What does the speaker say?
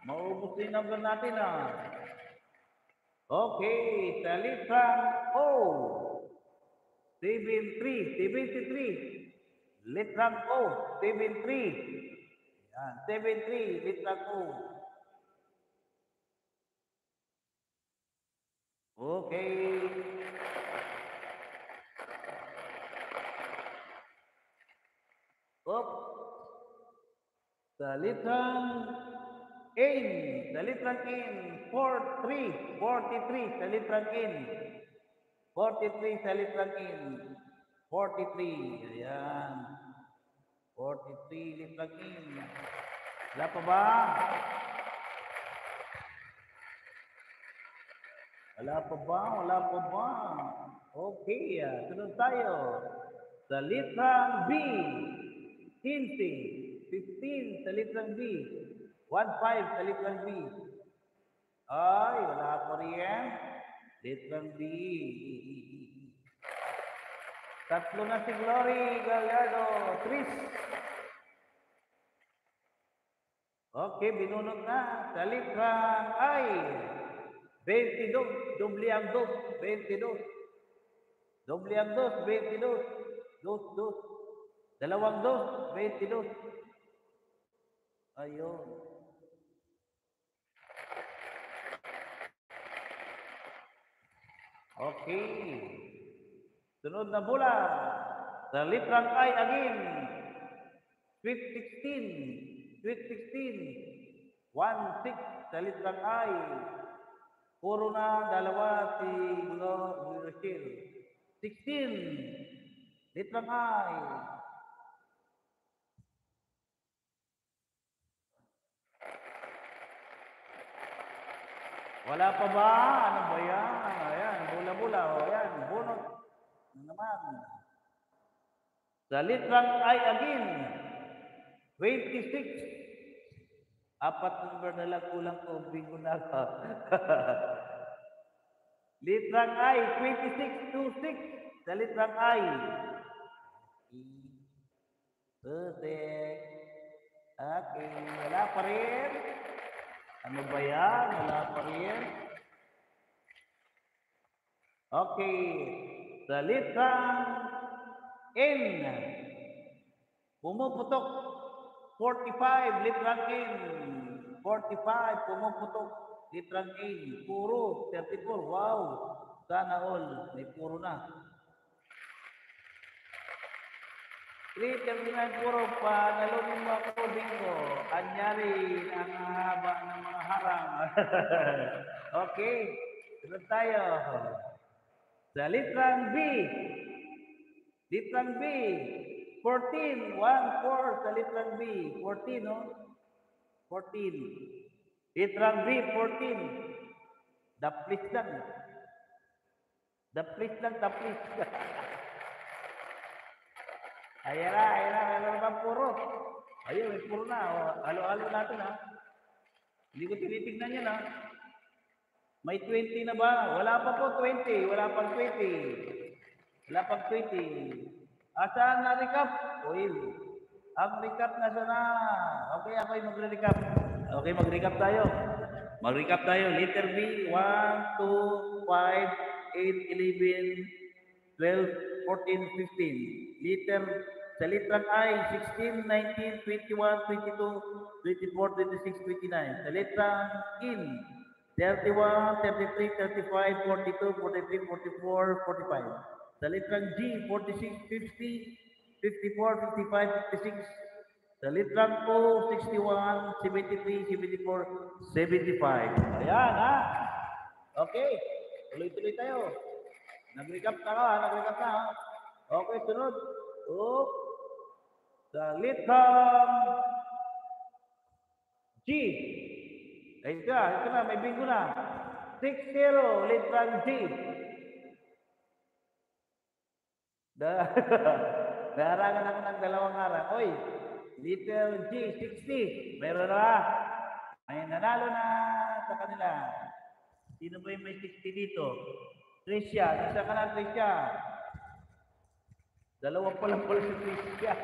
Maubos din number natin Okay, sa litrang O. 73. Litrang O, 73. Yan, 73, litrang O. Okay. Op. Sa litrang N. Sa litrang N. 43. Sa litrang N. 43 sa litrang N. 43. Ayan. 43 litrang N. Wala pa ba? Wala pa ba? Wala pa ba? Okay. Sunod tayo. Sa litrang B. 15 sa litrang B. 15 sa litrang B. Ay, wala pa rin. Litrang B. Tatlo na si Glory Gallardo. Tris. Okay, binunod na. Sa litrang I. 22. Doble ang dos. 22. Doble ang dos. 22. Dos. Dalawang dos. 22. Ayun. Okay. Sunod na bola. Sa litrang I again. Sweet 16. 1-6 sa litrang I. Puro na dalawa si Rochelle. 16. Litrang I. Wala pa ba? Ano ba yan? Ayan, bula-bula. Ayan, bunot. Ano naman? Sa litrang I again. 26. Apat number na lang kulang ko. Bingo na ako. Litrang I. 26-6. Sa litrang I. Perfect. Okay. Wala pa rin. Ano ba yan? Wala pa rin. Okay. Sa litrang N. Pumuputok. 45. Litrang N. 45. Pumuputok. Litrang N. Puro. 34. Wow. Sana all. May puro na. 339 puro pa. Nalunin mo ako, bingo. Anyari ang haba ng mga harang. Okay. Sunod tayo. Sa litrang B. Litrang B. 14. 1-4 sa litrang B. 14, no? 14. Litrang B, 14. Daplis lang. Daplis. Ayan na. Meron bang puro? Ayun, may puro na. Halo-halo natin, Hindi ko tinitignan yan, May 20 na ba? Wala pa po 20. Wala pang 20. Saan na recap? Oil. Ang recap na sana. Okay, ako'y magre-recap. Okay, mag-recap tayo. Letter B, 1, 2, 5, 8, 11, 12, 14, 15. Sa litrang I, 16, 19, 21, 22, 24, 26, 29. Sa litrang IN, 31, 33, 35, 42, 43, 44, 45. Sa litrang G, 46, 50, 54, 55, 56. Sa litrang O, 61, 73, 74, 75. Ayan, Okay. Tuloy-tuloy tayo. Nag-recap na, Okay, sunod. Sa litrang G. Ito na, may bingo na. 6-0, litrang G. Naharangan ako ng dalawang harang. Oy, litrang G, 60. Meron na. May nanalo na sa kanila. Sino ba yung may 60 dito? Tricia. Isa ka na, Tricia. Dalawa pa lang pala si Tricia.